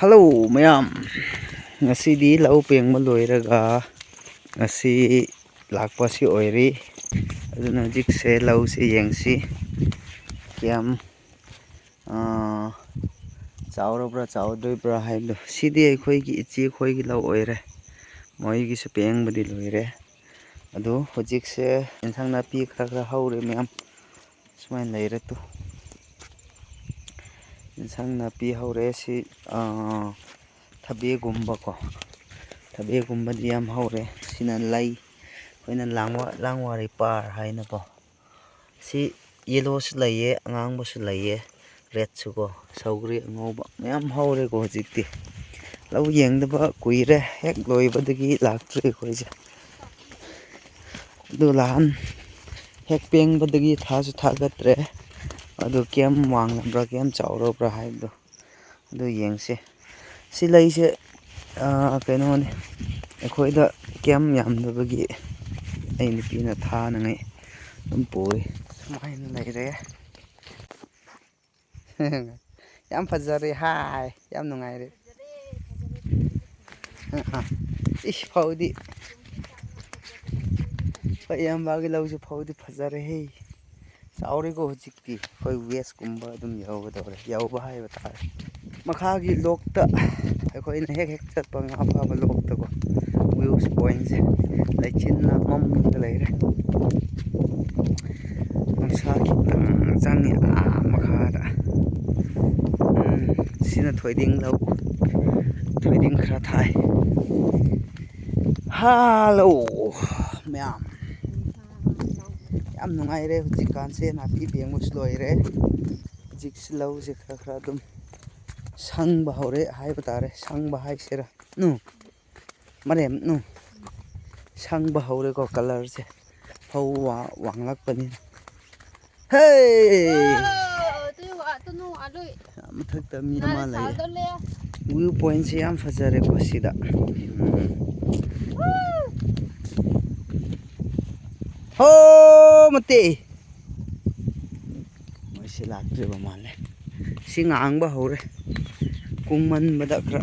Hello mayam ngasidi lau pengma loiraga ngasi lakpa si oiri aduna jikse lau si yengsi kiam chaurabra chaudoibra haibdo sidi akhoi ichi khoigi lau oire moigi se pengbadi loire adu hojikse insang napi khara haure mayam sumain leire tu insang napi haure si ꯊꯕꯤꯒꯨꯝꯕ ꯀꯣ ꯊꯕꯤꯒꯨꯝꯕꯗꯤ ꯌꯥꯝ ꯍꯧꯔꯦ ꯁꯤꯅ ꯂꯩ ꯑꯩꯈꯣꯏꯅ ꯂꯥꯡꯋꯥꯔꯤ ꯄꯥꯔ ꯍꯥꯏꯅꯀꯣ ꯁꯤ ꯌꯦꯂꯣꯁꯨ ꯂꯩꯌꯦ ꯑꯉꯥꯡꯕꯁꯨ ꯂꯩꯌꯦ ꯔꯦꯗꯁꯨ ꯀꯣ ꯁꯧꯒ꯭ꯔꯤ ꯑꯉꯧꯕ ꯃꯌꯥꯝ ꯍꯧꯔꯦꯀꯣ ꯍꯧꯖꯤꯛꯇꯤ ꯂꯧ ꯌꯦꯡꯗꯕ ꯀꯨꯏꯔꯦ ꯍꯦꯛ ꯂꯣꯏꯕꯗꯒꯤ ꯂꯥꯛꯇ꯭ꯔꯤ ꯑꯩꯈꯣꯏꯁꯦ ꯑꯗꯨ ꯂꯥꯟ ꯍꯦꯛ ꯄꯦꯡꯕꯗꯒꯤ ꯊꯥꯁꯨ ꯊꯥꯒꯠꯇ꯭ꯔꯦ ꯑꯗꯨ ꯀꯌꯥꯝ ꯋꯥꯡꯂꯕ꯭ꯔꯥ ꯀꯌꯥꯝ ꯆꯥꯎꯔꯕ꯭ꯔꯥ ꯍꯥꯏꯕꯗꯣ ꯑꯗꯨ ꯌꯦꯡꯁꯦ ꯁꯤ ꯂꯩꯁꯦ ꯀꯩꯅꯣꯅꯤ ꯑꯩꯈꯣꯏꯗ ꯀꯌꯥꯝ ꯌꯥꯝꯗꯕꯒꯤ ꯑꯩ ꯅꯨꯄꯤꯅ ꯊꯥꯅꯉꯥꯏ ꯑꯗꯨꯝ ꯄꯨꯔꯤ ꯁꯨꯃꯥꯏꯅ ꯂꯩꯔꯦ ꯌꯥꯝ ꯐꯖꯔꯦ ꯍꯥꯏ ꯌꯥꯝ ꯅꯨꯡꯉꯥꯏꯔꯦ ꯏꯁ ꯐꯧꯗꯤ ꯍꯣꯏ ꯏꯌꯥꯝꯕꯒꯤ ꯂꯧꯁꯨ ꯐꯧꯗꯤ ꯐꯖꯔꯦꯍꯦ ꯆꯥꯎꯔꯦꯀꯣ ꯍꯧꯖꯤꯛꯇꯤ ꯑꯩꯈꯣꯏ ꯋꯦꯁꯀꯨꯝꯕ ꯑꯗꯨꯝ ꯌꯧꯒꯗꯧꯔꯦ ꯌꯧꯕ ꯍꯥꯏꯕ ꯇꯥꯔꯦ ꯃꯈꯥꯒꯤ ꯂꯣꯛꯇ ꯑꯩꯈꯣꯏꯅ ꯍꯦꯛ ꯆꯠꯄ ꯉꯥ ꯐꯥꯕ ꯂꯣꯛꯇꯀꯣ ꯚ꯭ꯌꯨꯁ ꯄꯣꯏꯟꯁꯦ ꯂꯩꯆꯤꯟꯅ ꯃꯝꯂꯒ ꯂꯩꯔꯦ ꯅꯨꯡꯁꯥ ꯈꯤꯇꯪ ꯆꯪꯉꯤ ꯃꯈꯥꯗ ꯁꯤꯅ ꯊꯣꯏꯗꯤꯡ ꯂꯧ ꯊꯣꯏꯗꯤꯡ ꯈꯔ ꯊꯥꯏ ꯍꯜꯂꯣ ꯃꯌꯥꯝ ꯌꯥꯝ ꯅꯨꯡꯉꯥꯏꯔꯦ ꯍꯧꯖꯤꯛꯀꯥꯟꯁꯦ ꯅꯥꯄꯤ ꯄꯦꯡꯕꯁꯨ ꯂꯣꯏꯔꯦ ꯍꯧꯖꯤꯛꯁꯤ ꯂꯧꯁꯦ ꯈꯔ ꯈꯔ ꯑꯗꯨꯝ ꯁꯪꯕ ꯍꯧꯔꯦ ꯍꯥꯏꯕ ꯇꯥꯔꯦ ꯁꯪꯕ ꯍꯥꯏꯁꯤꯔꯥ ꯃꯔꯦꯝ ꯁꯪꯕ ꯍꯧꯔꯦꯀꯣ ꯀꯂꯔꯁꯦ ꯐꯧ ꯋꯥꯡꯂꯛꯄꯅꯤꯅ ꯍꯦ ꯃꯊꯛꯇ ꯃꯤ ꯑꯃ ꯂꯩꯌꯦ ꯚ꯭ꯌꯨ ꯄꯣꯏꯟꯁꯦ ꯌꯥꯝ ꯐꯖꯔꯦꯀꯣ ꯁꯤꯗ ꯍꯣ ꯃꯇꯦ ꯃꯣꯏꯁꯤ ꯂꯥꯛꯇ꯭ꯔꯤꯕ ꯃꯥꯜꯂꯦ ꯁꯤ ꯉꯥꯡꯕ ꯍꯧꯔꯦ ꯀꯨꯡꯃꯟꯕꯗ ꯈꯔ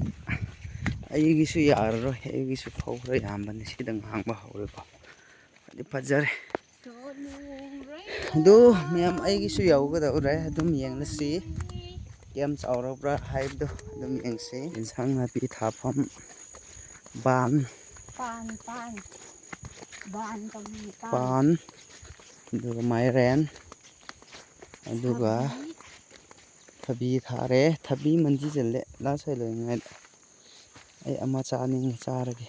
ꯑꯩꯒꯤꯁꯨ ꯌꯥꯔꯔꯣꯏ ꯑꯩꯒꯤꯁꯨ ꯐꯧ ꯈꯔ ꯌꯥꯝꯕꯅꯤ ꯁꯤꯗ ꯉꯥꯡꯕ ꯍꯧꯔꯦꯀꯣ ꯑꯗꯨ ꯐꯖꯔꯦ ꯑꯗꯨ ꯃꯌꯥꯝ ꯑꯩꯒꯤꯁꯨ ꯌꯧꯒꯗꯧꯔꯦ ꯑꯗꯨꯝ ꯌꯦꯡꯂꯁꯤ ꯀꯌꯥꯝ ꯆꯥꯎꯔꯕ꯭ꯔꯥ ꯍꯥꯏꯕꯗꯣ ꯑꯗꯨꯝ ꯌꯦꯡꯁꯤ ꯏꯟꯁꯥꯡ ꯅꯥꯄꯤ ꯊꯥꯐꯝ ꯄꯥꯟ ꯑꯗꯨꯒ ꯃꯥꯏꯔꯦꯟ ꯑꯗꯨꯒ ꯊꯕꯤ ꯊꯥꯔꯦ ꯊꯕꯤ ꯃꯟꯖꯤ ꯆꯜꯂꯦ ꯂꯥꯁ ꯁꯥꯏ ꯂꯣꯏꯉꯥꯏꯗ ꯑꯩ ꯑꯃ ꯆꯥꯅꯤꯡꯉꯤ ꯆꯥꯔꯒꯦ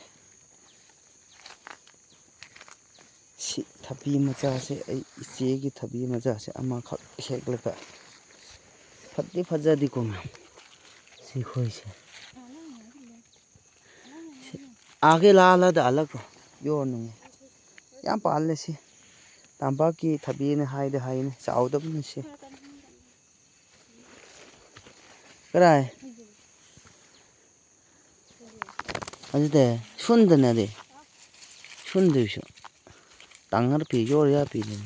ꯁꯤ ꯊꯕꯤ ꯃꯆꯥꯁꯦ ꯑꯩ ꯏꯆꯦꯒꯤ ꯊꯕꯤ ꯃꯆꯥꯁꯦ ꯑꯃꯈꯛ ꯍꯦꯛꯂꯒ ꯐꯗꯤ ꯐꯖꯗꯦꯀꯣ ꯁꯤꯈꯣꯏꯁꯦ आगे लालदा अलग योरनुंगे याम पाले सी तांबाकी थबीने हायदे हायने चावदबने सी कराय अजदे सुंदने दे सुंदुसु तांगर पी योर या पी ने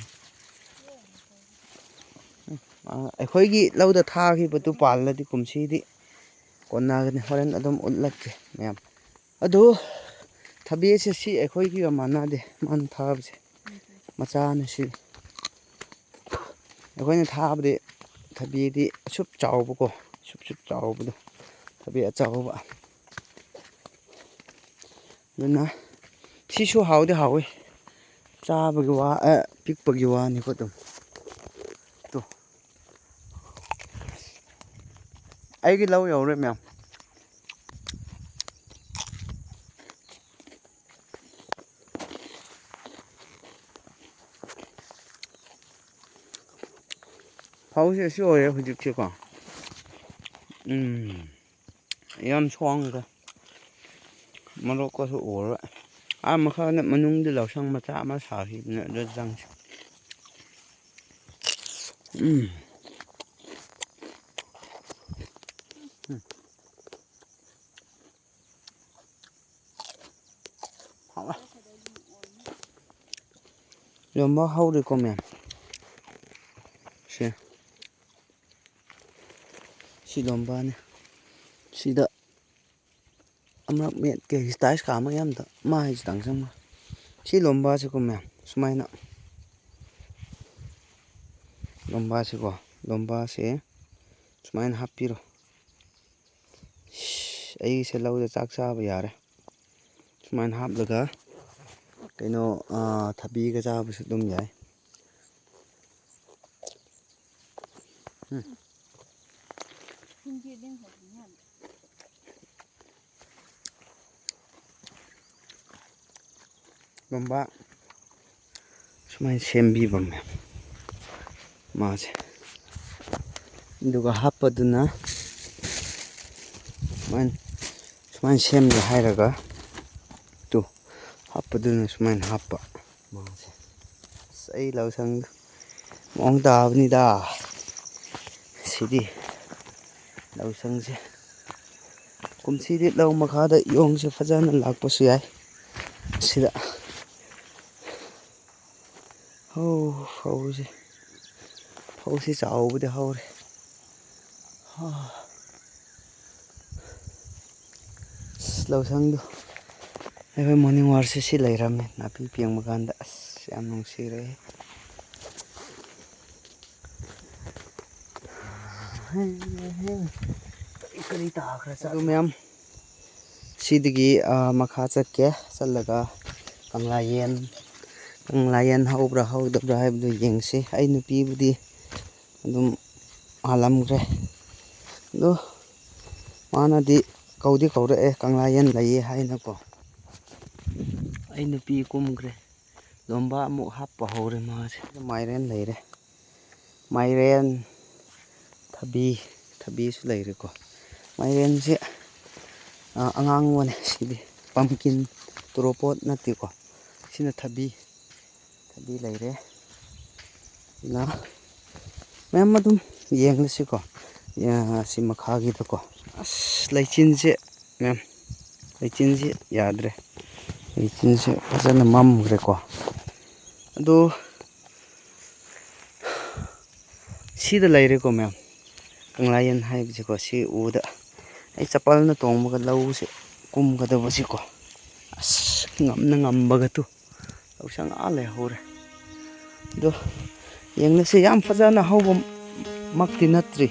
ꯑꯩꯈꯣꯏꯒꯤ ꯂꯧꯗ ꯊꯥꯈꯤꯕꯗꯨ ꯄꯥꯜꯂꯗꯤ ꯀꯨꯝꯁꯤꯗꯤ ꯀꯣꯟꯅꯒꯅꯤ ꯍꯣꯔꯦꯟ ꯑꯗꯨꯝ ꯎꯠꯂꯛꯀꯦ ꯃꯌꯥꯝ ꯑꯗꯨ ꯊꯕꯤꯁꯦ ꯁꯤ ꯑꯩꯈꯣꯏꯒꯤꯒ ꯃꯥꯟꯅꯗꯦ ꯃꯥꯅ ꯊꯥꯕꯁꯦ ꯃꯆꯥꯅ ꯁꯤ ꯑꯩꯈꯣꯏꯅ ꯊꯥꯕꯗꯤ ꯊꯕꯤꯗꯤ ꯑꯁꯨꯞ ꯆꯥꯎꯕꯀꯣ ꯁꯨꯞ ꯆꯥꯎꯕꯗꯣ ꯊꯕꯤ ꯑꯆꯧꯕ ꯑꯗꯨꯅ ꯁꯤꯁꯨ ꯍꯥꯎꯗꯤ ꯍꯥꯎꯋꯤ ꯆꯥꯕꯒꯤ ꯋꯥ ꯄꯤꯛꯄꯒꯤ ꯋꯥꯅꯤꯀꯣ ꯑꯗꯨꯝ ꯇꯣ ꯑꯩꯒꯤ ꯂꯧ ꯌꯧꯔꯦ ꯃꯌꯥꯝ ꯐꯧꯁꯦ ꯑꯁꯤ ꯑꯣꯏꯔꯦ ꯍꯧꯖꯤꯛꯁꯦꯀꯣ ꯌꯥꯝ ꯁꯣꯡꯉꯒ ꯃꯣꯔꯣꯛꯀꯁꯨ ꯑꯣꯔ ꯃꯈꯥꯗ ꯃꯅꯨꯡꯗ ꯂꯧꯁꯪ ꯃꯆꯥ ꯑꯃ ꯁꯥꯈꯤꯕꯅꯦ ꯑꯗꯨ ꯆꯪꯁꯤ ꯌꯣꯟꯕ ꯍꯧꯔꯦꯀꯣ ꯃꯌꯥꯝ ꯁꯤ ꯂꯣꯝꯕꯅꯤ ꯁꯤꯗ ꯑꯃꯨꯛ ꯃꯦꯠꯀꯦ ꯁ꯭ꯇꯥꯏꯁ ꯀꯥ ꯑꯃ ꯌꯥꯝꯗ ꯃꯥ ꯍꯥꯏꯁꯤꯇꯪ ꯆꯪꯕ ꯁꯤ ꯂꯣꯝꯕꯥꯁꯤꯀꯣ ꯃꯌꯥꯝ ꯁꯨꯃꯥꯏꯅ ꯂꯣꯝꯕꯥꯁꯤꯀꯣ ꯂꯣꯝꯕꯥꯁꯦ ꯁꯨꯃꯥꯏꯅ ꯍꯥꯞꯄꯤꯔꯣ ꯑꯩꯁꯦ ꯂꯧꯗ ꯆꯥꯛ ꯆꯥꯕ ꯌꯥꯔꯦ ꯁꯨꯃꯥꯏꯅ ꯍꯥꯞꯂꯒ ꯀꯩꯅꯣ ꯊꯕꯤꯒ ꯆꯥꯕꯁꯨ ꯑꯗꯨꯝ ꯌꯥꯏ ꯂꯣꯝꯕꯥ ꯁꯨꯃꯥꯏꯅ ꯁꯦꯝꯕꯤꯕ ꯃꯌꯥꯝ ꯃꯥꯁꯦ ꯑꯗꯨꯒ ꯍꯥꯞꯄꯗꯨꯅ ꯁꯨꯃꯥꯏꯅ ꯁꯦꯝꯒꯦ ꯍꯥꯏꯔꯒ ꯇꯨ ꯍꯥꯞꯄꯗꯨꯅ ꯁꯨꯃꯥꯏꯅ ꯍꯥꯞꯄ ꯃꯥꯁꯦ ꯑꯁ ꯑꯩ ꯂꯧꯁꯪ ꯃꯑꯣꯡ ꯇꯥꯕꯅꯤꯗ ꯁꯤꯗꯤ ꯂꯧꯁꯪꯁꯦ ꯀꯨꯝꯁꯤꯗꯤ ꯂꯧ ꯃꯈꯥꯗ ꯌꯣꯡꯁꯦ ꯐꯖꯅ ꯂꯥꯛꯄꯁꯨ ꯌꯥꯏ ꯁꯤꯗ ꯐꯧꯁꯤ ꯆꯥꯎꯕꯗꯤ ꯍꯧꯔꯦ ꯂꯧꯁꯪꯗꯣ ꯑꯩꯈꯣꯏ ꯃꯣꯔꯅꯤꯡ ꯋꯥꯔꯁꯦ ꯁꯤ ꯂꯩꯔꯝꯃꯦ ꯅꯥꯄꯤ ꯄꯦꯡꯕ ꯀꯥꯟꯗ ꯑꯁ ꯌꯥꯝ ꯅꯨꯡꯁꯤꯔꯦ ꯀꯔꯤ ꯇꯥꯈ꯭ꯔ ꯑꯗꯨ ꯃꯌꯥꯝ ꯁꯤꯗꯒꯤ ꯃꯈꯥ ꯆꯠꯂꯒ ꯀꯪꯂꯥ ꯌꯦꯟ ꯍꯧꯕ꯭ꯔꯥ ꯍꯧꯗꯕ꯭ꯔꯥ ꯍꯥꯏꯕꯗꯨ ꯌꯦꯡꯁꯤ ꯑꯩ ꯅꯨꯄꯤꯕꯨꯗꯤ ꯑꯗꯨꯝ ꯍꯥꯜꯂꯝꯈ꯭ꯔꯦ ꯑꯗꯣ ꯃꯥꯅꯗꯤ ꯀꯧꯗꯤ ꯀꯧꯔꯛꯑꯦ ꯀꯪꯂꯥ ꯌꯦꯟ ꯂꯩꯌꯦ ꯍꯥꯏꯅꯀꯣ ꯑꯩ ꯅꯨꯄꯤ ꯀꯨꯝꯈ꯭ꯔꯦ ꯂꯣꯝꯕꯥ ꯑꯃꯨꯛ ꯍꯥꯞꯄ ꯍꯧꯔꯦ ꯃꯥꯁꯦ ꯃꯥꯏꯔꯦꯟ ꯂꯩꯔꯦ ꯃꯥꯏꯔꯦꯟ ꯊꯕꯤꯁꯨ ꯂꯩꯔꯦꯀꯣ ꯃꯥꯏꯔꯦꯟꯁꯦ ꯑꯉꯥꯡꯕꯅꯦ ꯁꯤꯗꯤ ꯄꯝꯀꯤꯟ ꯇꯣꯔꯣꯄꯣꯠ ꯅꯠꯇꯦꯀꯣ ꯁꯤꯅ ꯊꯕꯤ ꯂꯩꯔꯦ ꯑꯗꯨꯅ ꯃꯌꯥꯝ ꯑꯗꯨꯝ ꯌꯦꯡꯂꯁꯤꯀꯣ ꯁꯤ ꯃꯈꯥꯒꯤꯗꯀꯣ ꯑꯁ ꯂꯩꯆꯤꯟꯁꯦ ꯃꯌꯥꯝ ꯂꯩꯆꯤꯟꯁꯦ ꯌꯥꯗ꯭ꯔꯦ ꯂꯩꯆꯤꯟꯁꯦ ꯐꯖꯅ ꯃꯝꯈ꯭ꯔꯦꯀꯣ ꯑꯗꯣ ꯁꯤꯗ ꯂꯩꯔꯦꯀꯣ ꯃꯌꯥꯝ ꯀꯪꯂꯥꯌꯦꯟ ꯍꯥꯏꯕꯁꯤꯀꯣ ꯁꯤ ꯎꯕꯗ ꯑꯩ ꯆꯄꯜꯅ ꯇꯣꯡꯕꯒ ꯂꯧꯁꯦ ꯀꯨꯝꯒꯗꯕꯁꯤꯀꯣ ꯑꯁ ꯉꯝꯕꯒꯗꯨ ꯂꯧꯁꯪ ꯂꯩꯍꯧꯔꯦ ꯑꯗꯣ ꯌꯦꯡꯂꯁꯤ ꯌꯥꯝ ꯐꯖꯅ ꯍꯧꯕ ꯃꯛꯇꯤ ꯅꯠꯇ꯭ꯔꯤ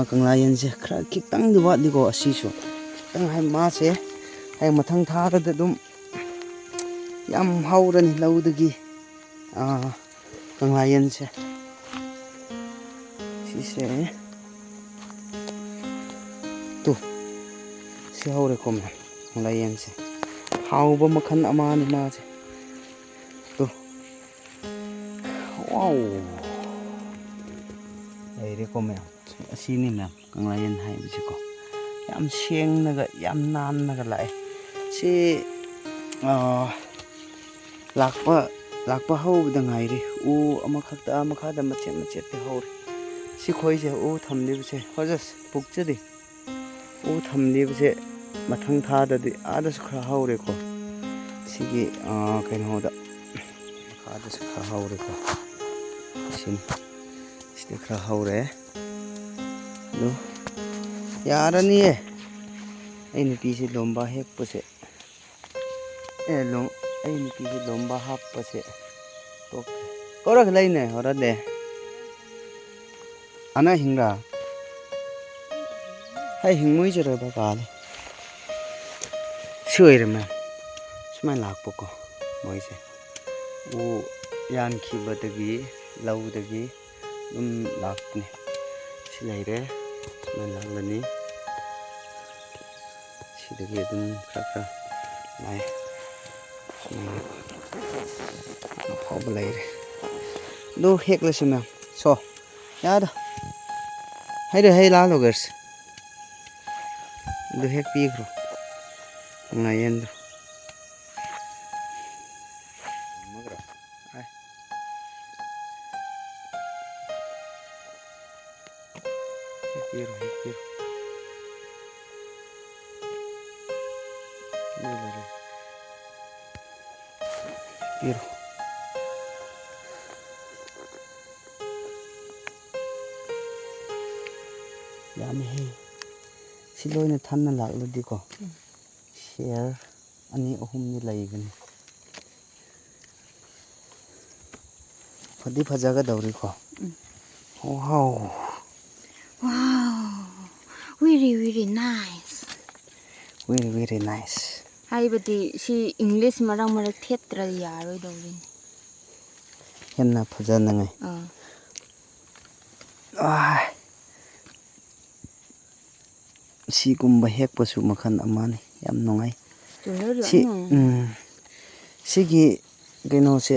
ꯀꯪꯂꯥꯌꯦꯟꯁꯦ ꯈꯤꯇꯪꯗꯤ ꯋꯥꯠꯂꯤꯀꯣ ꯑꯁꯤꯁꯨ ꯈꯤꯇꯪ ꯃꯥꯁꯦ ꯍꯌꯦꯡ ꯃꯊꯪ ꯊꯥꯗꯗꯤ ꯑꯗꯨꯝ ꯌꯥꯝ ꯍꯧꯔꯅꯤ ꯂꯧꯗꯒꯤ ꯀꯪꯂꯥꯌꯦꯟꯁꯦ ꯁꯤꯁꯦ ꯁꯤ ꯍꯧꯔꯦꯀꯣ ꯃꯌꯥꯝ ꯀꯪꯂꯥꯌꯦꯟꯁꯦ ꯍꯥꯎꯕ ꯃꯈꯜ ꯑꯃꯅꯤ ꯃꯥꯁꯦ ꯋꯥꯎ ꯂꯩꯔꯦꯀꯣ ꯃꯌꯥꯝ ꯑꯁꯤꯅꯤ ꯃꯌꯥꯝ ꯀꯪꯂꯥꯌꯦꯟ ꯍꯥꯏꯕꯁꯤꯀꯣ ꯌꯥꯝ ꯁꯦꯡꯅꯒ ꯌꯥꯝ ꯅꯥꯟꯅꯒ ꯂꯥꯛꯑꯦ ꯁꯤ ꯂꯥꯛꯄ ꯍꯧꯕꯗ ꯉꯥꯏꯔꯤ ꯎ ꯑꯃꯈꯛꯇ ꯃꯈꯥꯗ ꯃꯆꯦꯠꯇꯤ ꯍꯧꯔꯤ ꯁꯤ ꯈꯣꯏꯁꯦ ꯎ ꯊꯝꯂꯤꯕꯁꯦ ꯍꯧꯖꯤꯛ ꯄꯨꯛꯆꯗꯤ ꯎ ꯊꯝꯂꯤꯕꯁꯦ ꯃꯊꯪ ꯊꯥꯗꯗꯤ ꯑꯥꯗꯁꯨ ꯈꯔ ꯍꯧꯔꯦꯀꯣ ꯁꯤꯒꯤ ꯀꯩꯅꯣꯗ ꯃꯈꯥꯗꯁꯨ ꯈꯔ ꯍꯧꯔꯦꯀꯣ ꯁꯤꯗ ꯈꯔ ꯍꯧꯔꯦ ꯑꯗꯨ ꯌꯥꯔꯅꯤꯌꯦ ꯑꯩ ꯅꯨꯄꯤꯁꯤ ꯂꯣꯝꯕ ꯍꯦꯛꯄꯁꯦ ꯑꯩ ꯅꯨꯄꯤꯁꯤ ꯂꯣꯝꯕ ꯍꯥꯞꯄꯁꯦ ꯇꯣꯛꯈ꯭ꯔꯦ ꯀꯧꯔꯒ ꯂꯩꯅꯦ ꯍꯣꯔꯗꯦ ꯑꯅ ꯍꯤꯡꯒꯥ ꯍꯥꯏ ꯍꯤꯡꯉꯣꯏꯖꯔꯗ ꯀꯥꯂꯦ ꯁꯤ ꯑꯣꯏꯔꯝꯃꯦ ꯁꯨꯃꯥꯏꯅ ꯂꯥꯛꯄꯀꯣ ꯃꯣꯏꯁꯦ ꯎ ꯌꯥꯟꯈꯤꯕꯗꯒꯤ ꯂꯧꯗꯒꯤ ꯑꯗꯨꯝ ꯂꯥꯛꯄꯅꯤ ꯁꯤ ꯂꯩꯔꯦ ꯁꯨꯃꯥꯏꯅ ꯂꯥꯛꯂꯅꯤ ꯁꯤꯗꯒꯤ ꯑꯗꯨꯝ ꯈꯔ ꯂꯥꯛꯑꯦ ꯁꯨꯃꯥꯏꯅ ꯑꯐꯥꯎꯕ ꯂꯩꯔꯦ ꯑꯗꯨ ꯍꯦꯛꯂꯁꯤ ꯃꯌꯥꯝ ꯌꯥꯗ ꯍꯩ ꯂꯥꯜꯂꯣꯒꯔꯁꯤ ꯑꯗꯨ ꯍꯦꯛ ꯄꯤꯈ꯭ꯔꯣ ꯀꯪꯂꯥꯌꯦꯟꯗꯣ ꯍꯦꯛꯄꯤꯔꯣ ꯌꯥꯝꯃꯦꯍꯦ ꯁꯤ ꯂꯣꯏꯅ ꯊꯟꯅ ꯂꯥꯛꯂꯗꯤꯀꯣ ꯄꯦꯌꯔ ꯑꯅꯤ ꯑꯍꯨꯝꯗꯤ ꯂꯩꯒꯅꯤ ꯐꯗꯤ ꯐꯖꯒꯗꯧꯔꯤꯀꯣ ꯋꯥꯎ very nice very nice ꯍꯥꯏꯕꯗꯤ ꯁꯤ ꯏꯪꯂꯤꯁ ꯃꯔꯛ ꯊꯦꯠꯇ꯭ꯔꯗꯤ ꯌꯥꯔꯣꯏꯗꯧꯔꯤꯅꯤ ꯍꯦꯟꯅ ꯐꯖꯅꯉꯥꯏ ꯁꯤꯒꯨꯝꯕ ꯍꯦꯛꯄꯁꯨ ꯃꯈꯜ ꯑꯃꯅꯤ ꯌꯥꯝ ꯅꯨꯡꯉꯥꯏ ꯁꯤꯒꯤ ꯀꯩꯅꯣꯁꯦ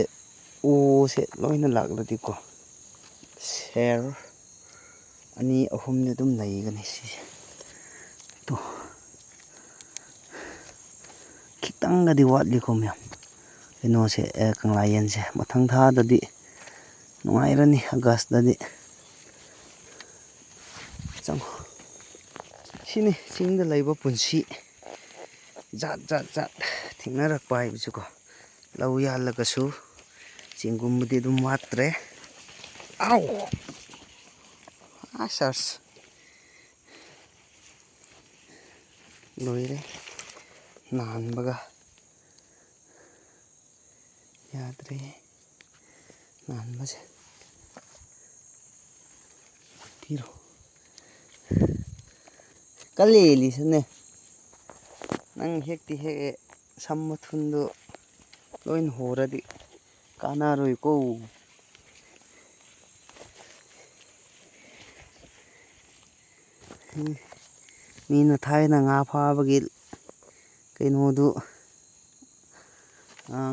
ꯎꯁꯦ ꯂꯣꯏꯅ ꯂꯥꯛꯂꯗꯤꯀꯣ ꯁꯦꯔ ꯑꯅꯤ ꯑꯍꯨꯝꯗꯤ ꯑꯗꯨꯝ ꯂꯩꯒꯅꯤ ꯁꯤꯁꯦ ꯇꯣ ꯈꯤꯇꯪꯒꯗꯤ ꯋꯥꯠꯂꯤꯀꯣ ꯃꯌꯥꯝ ꯀꯩꯅꯣꯁꯦ ꯀꯪꯂꯥꯌꯦꯟꯁꯦ ꯃꯊꯪ ꯊꯥꯗꯗꯤ ꯅꯨꯡꯉꯥꯏꯔꯅꯤ ꯑꯥꯒꯁꯇꯗꯤ ꯆꯪꯉꯣ ꯁꯤꯅꯤ ꯆꯤꯡꯗ ꯂꯩꯕ ꯄꯨꯟꯁꯤ ꯖꯥꯠ ꯖꯥꯠ ꯊꯦꯡꯅꯔꯛꯄ ꯍꯥꯏꯕꯁꯤꯀꯣ ꯂꯧ ꯌꯥꯜꯂꯒꯁꯨ ꯆꯦꯡꯒꯨꯝꯕꯗꯤ ꯑꯗꯨꯝ ꯋꯥꯠꯇ꯭ꯔꯦ ꯑꯥꯎ ꯑꯁ ꯂꯣꯏꯔꯦ ꯅꯥꯟꯕꯒ ꯌꯥꯗ꯭ꯔꯦ ꯅꯥꯟꯕꯁꯦ ꯊꯤꯔꯣ ꯀꯜꯂꯦꯂꯤꯁꯨꯅꯦ ꯅꯪ ꯍꯦꯛꯇꯤ ꯍꯦꯛꯑꯦ ꯁꯝ ꯃꯊꯨꯟꯗꯣ ꯂꯣꯏꯅ ꯍꯣꯔꯗꯤ ꯀꯥꯟꯅꯔꯣꯏꯀꯣ ꯃꯤꯅ ꯊꯥꯏꯅ ꯉꯥ ꯐꯥꯕꯒꯤ ꯀꯩꯅꯣꯗꯨ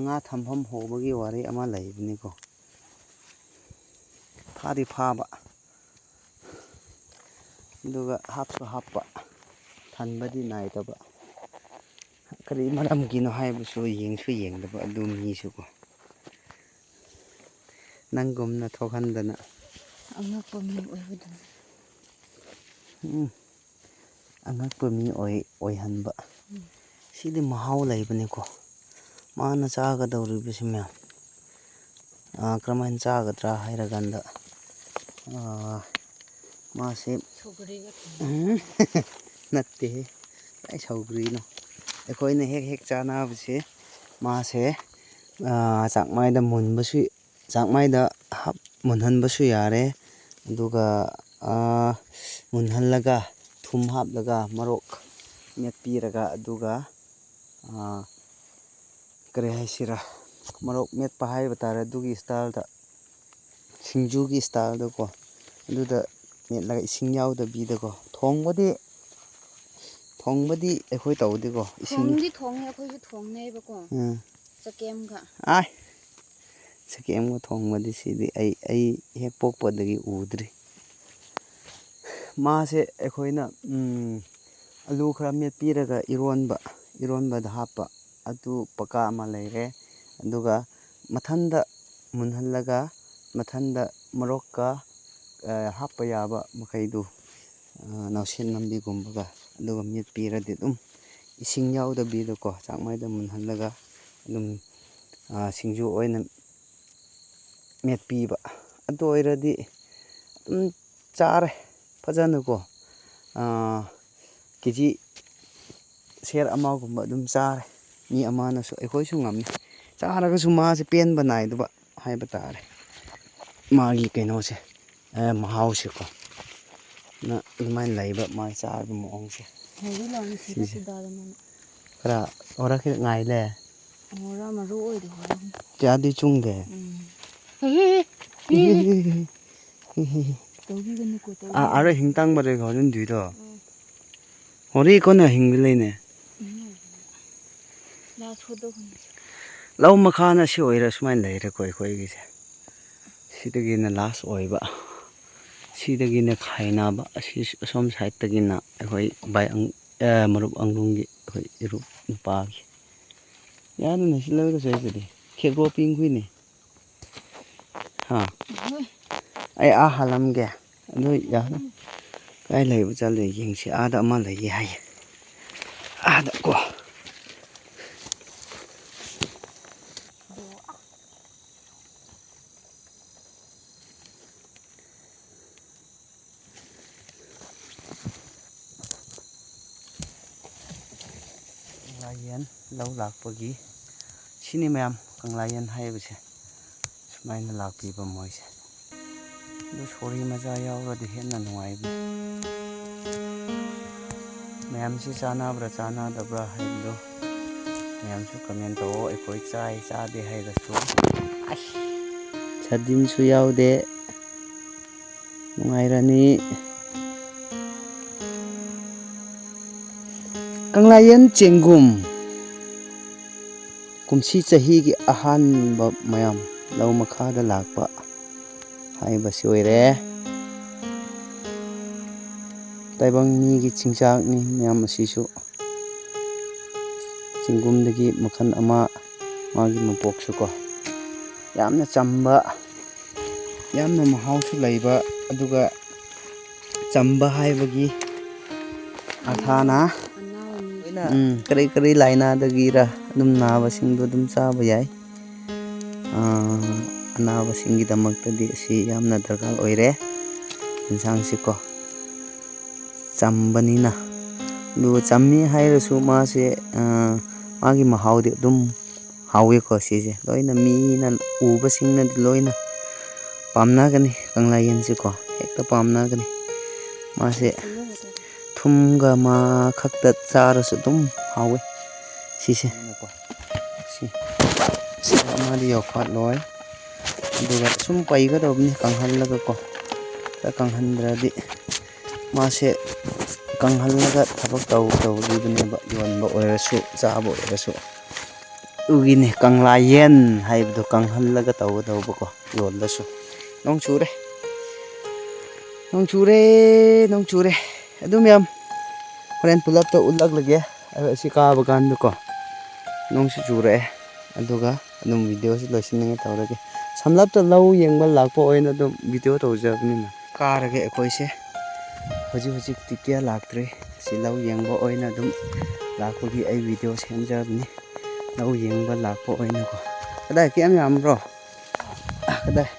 ꯉꯥ ꯊꯝꯐꯝ ꯍꯧꯕꯒꯤ ꯋꯥꯔꯤ ꯑꯃ ꯂꯩꯕꯅꯤꯀꯣ ꯐꯥꯗꯤ ꯐꯥꯕ ꯑꯗꯨꯒ ꯍꯥꯞꯁꯨ ꯍꯥꯞꯄ ꯊꯟꯕꯗꯤ ꯅꯥꯏꯗꯕ ꯀꯔꯤ ꯃꯔꯝꯒꯤꯅꯣ ꯍꯥꯏꯕꯁꯨ ꯌꯦꯡꯁꯨ ꯌꯦꯡꯗꯕ ꯑꯗꯨ ꯃꯤꯁꯨꯀꯣ ꯅꯪꯒꯨꯝꯅ ꯊꯣꯛꯍꯟꯗꯅ ꯑꯉꯛꯄ ꯃꯤ ꯑꯣꯏꯕꯗꯨꯅꯤ ꯑꯉꯛꯄ ꯃꯤ ꯑꯣꯏꯍꯟꯕ ꯁꯤꯗꯤ ꯃꯍꯥꯎ ꯂꯩꯕꯅꯤꯀꯣ ꯃꯥꯅ ꯆꯥꯒꯗꯧꯔꯤꯕꯁꯤ ꯃꯌꯥꯝ ꯀꯔꯝꯍꯥꯏꯅ ꯆꯥꯒꯗ꯭ꯔꯥ ꯍꯥꯏꯔꯀꯥꯟꯗ ꯃꯥꯁꯦ ꯅꯠꯇꯦꯍꯦ ꯀꯥꯏ ꯁꯧꯒ꯭ꯔꯤꯅꯣ ꯑꯩꯈꯣꯏꯅ ꯍꯦꯛ ꯍꯦꯛ ꯆꯥꯅꯕꯁꯦ ꯃꯥꯁꯦ ꯆꯥꯛꯃꯥꯏꯗ ꯃꯨꯟꯍꯟꯕꯁꯨ ꯌꯥꯔꯦ ꯑꯗꯨꯒ ꯃꯨꯟꯍꯜꯂꯒ ꯊꯨꯝ ꯍꯥꯞꯂꯒ ꯃꯣꯔꯣꯛ ꯃꯦꯠꯄꯤꯔꯒ ꯑꯗꯨꯒ ꯀꯔꯤ ꯍꯥꯏꯁꯤꯔꯥ ꯃꯣꯔꯣꯛ ꯃꯦꯠꯄ ꯍꯥꯏꯕ ꯇꯥꯔꯦ ꯑꯗꯨꯒꯤ ꯏꯁꯇꯥꯏꯜꯗ ꯁꯤꯡꯖꯨꯒꯤ ꯏꯁꯇꯥꯏꯜꯗꯀꯣ ꯑꯗꯨꯗ ꯃꯦꯠꯂꯒ ꯏꯁꯤꯡ ꯌꯥꯎꯗꯕꯤꯗꯀꯣ ꯊꯣꯡꯕꯗꯤ ꯑꯩꯈꯣꯏ ꯇꯧꯗꯦꯀꯣ ꯊꯣꯡꯗꯤ ꯊꯣꯡꯉꯦ ꯑꯩꯈꯣꯏꯁꯨ ꯊꯣꯡꯅꯩꯕꯀꯣ ꯆꯀꯦꯝꯒ ꯆꯒꯦꯝꯒ ꯊꯣꯡꯕꯗꯤ ꯁꯤꯗꯤ ꯑꯩ ꯍꯦꯛ ꯄꯣꯛꯄꯗꯒꯤ ꯎꯗ꯭ꯔꯤ ꯃꯥꯁꯦ ꯑꯩꯈꯣꯏꯅ ꯑꯂꯨ ꯈꯔ ꯃꯦꯠꯄꯤꯔꯒ ꯏꯔꯣꯟꯕꯗ ꯍꯥꯞꯄ ꯑꯗꯨ ꯄꯀꯥ ꯑꯃ ꯂꯩꯔꯦ ꯑꯗꯨꯒ ꯃꯊꯟꯗ ꯃꯨꯟꯍꯜꯂꯒ ꯃꯊꯟꯗ ꯃꯣꯔꯣꯛꯀ ꯍꯥꯞꯄ ꯌꯥꯕ ꯃꯈꯩꯗꯨ ꯅꯥꯎꯁꯦꯟ ꯅꯝꯕꯤꯒꯨꯝꯕꯒ ꯑꯗꯨꯒ ꯃꯦꯠꯄꯤꯔꯗꯤ ꯑꯗꯨꯝ ꯏꯁꯤꯡ ꯌꯥꯎꯗꯕꯤꯗꯀꯣ ꯆꯥꯛꯃꯥꯏꯗ ꯃꯨꯟꯍꯜꯂꯒ ꯑꯗꯨꯝ ꯁꯤꯡꯖꯨ ꯑꯣꯏꯅ ꯃꯦꯠꯄꯤꯕ ꯑꯗꯨ ꯑꯣꯏꯔꯗꯤ ꯑꯗꯨꯝ ꯆꯥꯔꯦ ꯐꯖꯅꯀꯣ ꯀꯦꯖꯤ ꯁꯦꯔ ꯑꯃꯒꯨꯝꯕ ꯑꯗꯨꯝ ꯆꯥꯔꯦ ꯃꯤ ꯑꯃꯅꯁꯨ ꯑꯩꯈꯣꯏꯁꯨ ꯉꯝꯃꯤ ꯆꯥꯔꯒꯁꯨ ꯃꯥꯁꯦ ꯄꯦꯟꯕ ꯅꯥꯏꯗꯕ ꯍꯥꯏꯕ ꯇꯥꯔꯦ ꯃꯥꯒꯤ ꯀꯩꯅꯣꯁꯦ ꯃꯍꯥꯎꯁꯦꯀꯣ ꯑꯗꯨꯃꯥꯏꯅ ꯂꯩꯕ ꯃꯥꯒꯤ ꯆꯥꯕ ꯃꯑꯣꯡꯁꯦ ꯁꯤꯁꯦ ꯈꯔ ꯍꯣꯔꯛ ꯉꯥꯏꯂꯦ ꯃꯔꯨ ꯑꯣꯏꯗꯦ ꯀꯌꯥꯗꯤ ꯆꯨꯡꯗꯦ ꯑꯥꯔ ꯍꯤꯡ ꯇꯥꯡꯕꯔꯦ ꯍꯣꯔꯦꯟ ꯗꯨꯏꯗꯣ ꯍꯣꯔꯦꯟ ꯀꯣꯟꯅ ꯍꯤꯡꯕ ꯂꯩꯅꯦ ꯂꯧ ꯃꯈꯥꯅ ꯁꯤ ꯑꯣꯏꯔ ꯁꯨꯃꯥꯏꯅ ꯂꯩꯔꯦꯀꯣ ꯑꯩꯈꯣꯏꯒꯤꯁꯦ ꯁꯤꯗꯒꯤꯅ ꯂꯥꯁ ꯑꯣꯏꯕ ꯁꯤꯗꯒꯤꯅ ꯈꯥꯏꯅꯕ ꯑꯁꯤ ꯑꯁꯣꯝ ꯁꯥꯏꯠꯇꯒꯤꯅ ꯑꯩꯈꯣꯏ ꯃꯔꯨꯞ ꯑꯪꯒꯨꯡꯒꯤ ꯑꯩꯈꯣꯏ ꯏꯔꯨꯞ ꯅꯨꯄꯥꯒꯤ ꯌꯥꯅꯤꯅ ꯁꯤ ꯂꯧꯔꯒꯁꯨ ꯑꯩꯕꯨꯗꯤ ꯈꯦꯠꯄꯣ ꯄꯤꯡꯈꯨꯏꯅꯤ ꯑꯩ ꯍꯥꯜꯂꯝꯒꯦ ꯑꯗꯨ ꯌꯥꯅꯤ ꯀꯥꯏ ꯂꯩꯕ ꯆꯠꯂꯦ ꯌꯦꯡꯁꯤ ꯑꯥꯗ ꯑꯃ ꯂꯩꯌꯦ ꯍꯥꯏꯌꯦ ꯑꯥꯗ ꯀꯣ ꯀꯪꯂꯥꯌꯦꯟ ꯂꯧ ꯂꯥꯛꯄꯒꯤ ꯁꯤꯅꯤ ꯃꯌꯥꯝ ꯀꯪꯂꯥꯌꯦꯟ ꯍꯥꯏꯕꯁꯦ ꯁꯨꯃꯥꯏꯅ ꯂꯥꯛꯄꯤꯕ ꯃꯣꯏꯁꯦ ꯑꯗꯨ ꯁꯣꯔꯤ ꯃꯆꯥ ꯌꯥꯎꯔꯗꯤ ꯍꯦꯟꯅ ꯅꯨꯡꯉꯥꯏꯕꯅꯤ ꯃꯌꯥꯝꯁꯤ ꯆꯥꯟꯅꯕ꯭ꯔꯥ ꯆꯥꯟꯅꯗꯕ꯭ꯔꯥ ꯍꯥꯏꯕꯗꯨ ꯃꯌꯥꯝꯁꯨ ꯀꯃꯦꯟ ꯇꯧꯑꯣ ꯑꯩꯈꯣꯏ ꯆꯥꯏ ꯆꯥꯗꯦ ꯍꯥꯏꯔꯁꯨ ꯁꯥꯗꯤꯟꯁꯨ ꯌꯥꯎꯗꯦ ꯅꯨꯡꯉꯥꯏꯔꯅꯤ ꯀꯪꯂꯥꯌꯦꯟ ꯆꯦꯡꯒꯨꯝ ꯀꯨꯝꯁꯤ ꯆꯍꯤꯒꯤ ꯑꯍꯥꯟꯕ ꯃꯌꯥꯝ ꯂꯧ ꯃꯈꯥꯗ ꯂꯥꯛꯄ ꯍꯥꯏꯕꯁꯤ ꯑꯣꯏꯔꯦ ꯇꯥꯏꯕꯪ ꯃꯤꯒꯤ ꯆꯤꯟꯖꯥꯛꯅꯤ ꯃꯌꯥꯝ ꯑꯁꯤꯁꯨ ꯆꯦꯡꯒꯨꯝꯗꯒꯤ ꯃꯈꯜ ꯑꯃ ꯃꯥꯒꯤ ꯃꯄꯣꯛꯁꯨ ꯀꯣ ꯌꯥꯝꯅ ꯆꯝꯕ ꯌꯥꯝꯅ ꯃꯍꯥꯎꯁꯨ ꯂꯩꯕ ꯑꯗꯨꯒ ꯆꯝꯕ ꯍꯥꯏꯕꯒꯤ ꯑꯊꯥꯅ ꯀꯔꯤ ꯀꯔꯤ ꯂꯥꯏꯅꯥꯗꯒꯤꯔ ꯑꯗꯨꯝ ꯅꯥꯕꯁꯤꯡꯗꯣ ꯑꯗꯨꯝ ꯆꯥꯕ ꯌꯥꯏ ꯑꯅꯥꯕꯁꯤꯡꯒꯤꯗꯃꯛꯇꯗꯤ ꯑꯁꯤ ꯌꯥꯝꯅ ꯗꯔꯀꯥꯔ ꯑꯣꯏꯔꯦ ꯌꯦꯟꯁꯥꯡꯁꯤꯀꯣ ꯆꯝꯕꯅꯤꯅ ꯑꯗꯨꯒ ꯆꯝꯃꯤ ꯍꯥꯏꯔꯁꯨ ꯃꯥꯁꯦ ꯃꯥꯒꯤ ꯃꯍꯥꯎꯗꯤ ꯑꯗꯨꯝ ꯍꯥꯎꯋꯦꯀꯣ ꯁꯤꯁꯦ ꯂꯣꯏꯅ ꯃꯤꯅ ꯎꯕꯁꯤꯡꯅꯗꯤ ꯂꯣꯏꯅ ꯄꯥꯝꯅꯒꯅꯤ ꯀꯪꯂꯥꯌꯦꯟꯁꯤꯀꯣ ꯍꯦꯛꯇ ꯄꯥꯝꯅꯒꯅꯤ ꯃꯥꯁꯦ ꯊꯨꯝꯒ ꯃꯥ ꯈꯛꯇ ꯆꯥꯔꯁꯨ ꯑꯗꯨꯝ ꯍꯥꯎꯋꯦ ꯁꯤꯁꯦ ꯁꯤ ꯑꯃꯗꯤ ꯌꯧꯐꯥꯠꯂꯣꯏ ꯑꯗꯨꯒ ꯁꯨꯝ ꯄꯩꯒꯗꯧꯕꯅꯤ ꯀꯪꯍꯜꯂꯒꯀꯣ ꯀꯪꯍꯟꯗ꯭ꯔꯗꯤ ꯃꯥꯁꯦ ꯀꯪꯍꯜꯂꯒ ꯊꯕꯛ ꯇꯧꯈꯤꯕꯅꯦꯕ ꯌꯣꯟꯕ ꯑꯣꯏꯔꯁꯨ ꯆꯥꯕ ꯑꯣꯏꯔꯁꯨ ꯑꯗꯨꯒꯤꯅꯤ ꯀꯪꯂꯥꯌꯦꯟ ꯍꯥꯏꯕꯗꯣ ꯀꯪꯍꯜꯂꯒ ꯇꯧꯒꯗꯧꯕꯀꯣ ꯌꯣꯜꯂꯁꯨ ꯅꯣꯡ ꯆꯨꯔꯦ ꯅꯣꯡ ꯆꯨꯔꯦ ꯅꯣꯡ ꯆꯨꯔꯦ ꯑꯗꯨꯝ ꯌꯥꯝ ꯍꯣꯔꯦꯟ ꯄꯨꯂꯞꯇ ꯎꯠꯂꯛꯂꯒꯦ ꯑꯁꯤ ꯀꯥꯕ ꯀꯥꯟꯗꯀꯣ ꯅꯣꯡꯁꯨ ꯆꯨꯔꯛꯑꯦ ꯑꯗꯨꯒ ꯑꯗꯨꯝ ꯚꯤꯗꯤꯑꯣꯁꯤ ꯂꯣꯏꯁꯤꯟꯅꯤꯡꯉꯥꯏ ꯇꯧꯔꯒꯦ ꯁꯝꯂꯞꯇ ꯂꯧ ꯌꯦꯡꯕ ꯂꯥꯛꯄ ꯑꯣꯏꯅ ꯑꯗꯨꯝ ꯚꯤꯗꯤꯑꯣ ꯇꯧꯖꯕꯅꯤꯅ ꯀꯥꯔꯒꯦ ꯑꯩꯈꯣꯏꯁꯦ ꯍꯧꯖꯤꯛꯇꯤ ꯀꯌꯥ ꯂꯥꯛꯇ꯭ꯔꯤ ꯁꯤ ꯂꯧ ꯌꯦꯡꯕ ꯑꯣꯏꯅ ꯑꯗꯨꯝ ꯂꯥꯛꯄꯒꯤ ꯑꯩ ꯚꯤꯗꯤꯑꯣ ꯁꯦꯝꯖꯕꯅꯤ ꯂꯧ ꯌꯦꯡꯕ ꯂꯥꯛꯄ ꯑꯣꯏꯅꯀꯣ ꯀꯗꯥꯏ ꯀꯌꯥꯝ ꯌꯥꯝꯕ꯭ꯔꯣ ꯀꯗꯥꯏ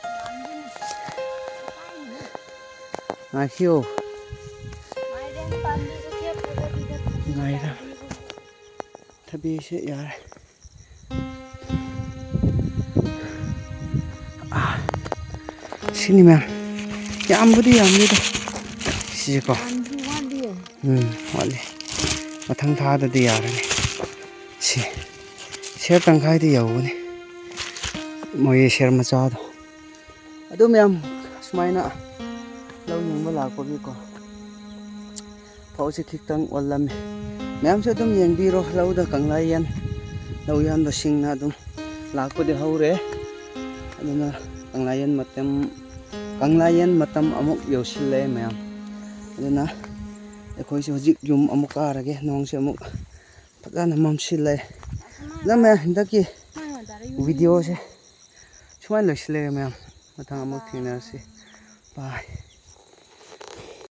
ꯉꯥꯏꯈꯤꯌꯣ ꯉꯥꯏꯔ ꯊꯕꯤꯁꯦ ꯌꯥꯔꯦ ꯁꯤꯅꯤ ꯃꯌꯥꯝ ꯌꯥꯝꯕꯨꯗꯤ ꯌꯥꯝꯗꯦꯗ ꯁꯤꯁꯦꯀꯣ ꯋꯥꯠꯂꯤ ꯃꯊꯪ ꯊꯥꯗꯗꯤ ꯌꯥꯔꯅꯤ ꯁꯦꯔ ꯇꯪꯈꯥꯏꯗꯤ ꯌꯧꯒꯅꯤ ꯃꯣꯏ ꯁꯦꯔ ꯃꯆꯥꯗꯣ ꯑꯗꯨ ꯃꯌꯥꯝ ꯁꯨꯃꯥꯏꯅ ꯂꯧ ꯌꯦꯡꯕ ꯂꯥꯛꯄꯒꯤꯀꯣ ꯐꯧꯁꯦ ꯈꯤꯇꯪ ꯑꯣꯜꯂꯝꯃꯤ ꯃꯌꯥꯝꯁꯨ ꯑꯗꯨꯝ ꯌꯦꯡꯕꯤꯔꯣ ꯂꯧꯗ ꯀꯪꯂꯥꯌꯦꯟ ꯂꯧ ꯌꯥꯟꯕꯁꯤꯡꯅ ꯑꯗꯨꯝ ꯂꯥꯛꯄꯗꯤ ꯍꯧꯔꯦ ꯑꯗꯨꯅ ꯀꯪꯂꯥꯌꯦꯟ ꯃꯇꯝ ꯑꯃꯨꯛ ꯌꯧꯁꯤꯜꯂꯛꯑꯦ ꯃꯌꯥꯝ ꯑꯗꯨꯅ ꯑꯩꯈꯣꯏꯁꯦ ꯍꯧꯖꯤꯛ ꯌꯨꯝ ꯑꯃꯨꯛ ꯀꯥꯔꯒꯦ ꯅꯣꯡꯁꯦ ꯑꯃꯨꯛ ꯐꯖꯅ ꯃꯝꯁꯤꯜꯂꯛꯑꯦ ꯑꯗꯨꯅ ꯃꯌꯥꯝ ꯍꯟꯗꯛꯀꯤ ꯚꯤꯗꯤꯑꯣꯁꯦ ꯁꯨꯃꯥꯏꯅ ꯂꯣꯏꯁꯤꯜꯂꯛꯑꯦ ꯃꯌꯥꯝ ꯃꯊꯪ ꯑꯃꯨꯛ ꯊꯦꯡꯅꯔꯁꯤ ꯕꯥꯏ